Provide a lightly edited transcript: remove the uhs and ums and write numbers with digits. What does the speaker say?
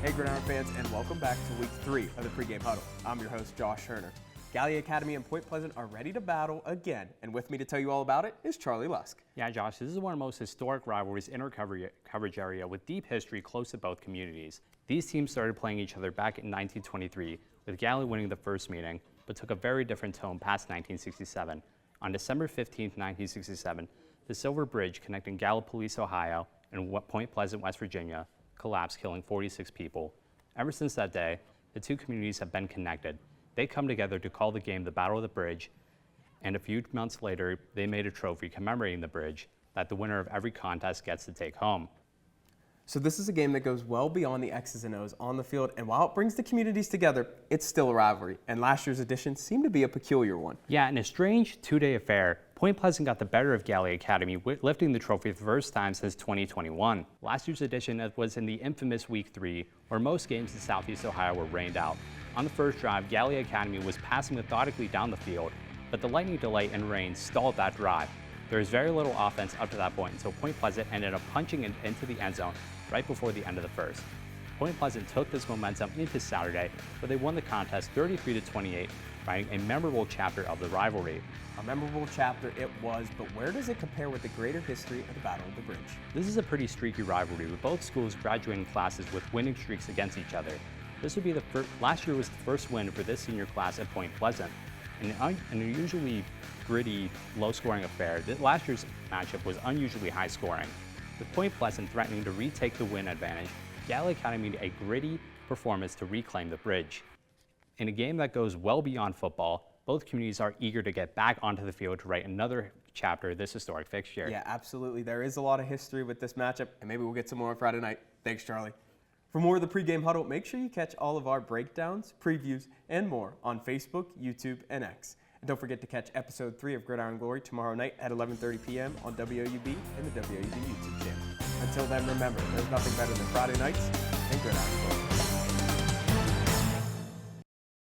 Hey Gridiron fans, and welcome back to week 3 of the pregame huddle. I'm your host, Josh Herner. Gallia Academy and Point Pleasant are ready to battle again, and with me to tell you all about it is Charlie Lusk. Yeah, Josh, this is one of the most historic rivalries in our coverage area with deep history close to both communities. These teams started playing each other back in 1923, with Gallia winning the first meeting, but took a very different tone past 1967. On December 15, 1967, the Silver Bridge connecting Gallipolis, Ohio, and Point Pleasant, West Virginia, collapsed, killing 46 people. Ever since that day, the two communities have been connected. They come together to call the game the Battle of the Bridge, and a few months later, they made a trophy commemorating the bridge that the winner of every contest gets to take home. So this is a game that goes well beyond the X's and O's on the field, and while it brings the communities together, it's still a rivalry, and last year's edition seemed to be a peculiar one. Yeah, in a strange two-day affair, Point Pleasant got the better of Gallia Academy, lifting the trophy for the first time since 2021. Last year's edition was in the infamous Week 3, where most games in Southeast Ohio were rained out. On the first drive, Gallia Academy was passing methodically down the field, but the lightning delay and rain stalled that drive. There was very little offense up to that point until Point Pleasant ended up punching into the end zone right before the end of the first. Point Pleasant took this momentum into Saturday, where they won the contest 33-28, writing a memorable chapter of the rivalry. A memorable chapter it was, but where does it compare with the greater history of the Battle of the Bridge? This is a pretty streaky rivalry, with both schools graduating classes with winning streaks against each other. This would be last year was the first win for this senior class at Point Pleasant. In an unusually gritty, low-scoring affair, last year's matchup was unusually high-scoring. With Point Pleasant threatening to retake the win advantage, Gallia Academy made a gritty performance to reclaim the bridge. In a game that goes well beyond football, both communities are eager to get back onto the field to write another chapter of this historic fixture. Yeah, absolutely. There is a lot of history with this matchup, and maybe we'll get some more on Friday night. Thanks, Charlie. For more of the pregame huddle, make sure you catch all of our breakdowns, previews, and more on Facebook, YouTube, and X. And don't forget to catch episode 3 of Gridiron Glory tomorrow night at 11:30 p.m. on WOUB and the WOUB YouTube channel. Until then, remember, there's nothing better than Friday nights and Gridiron Glory.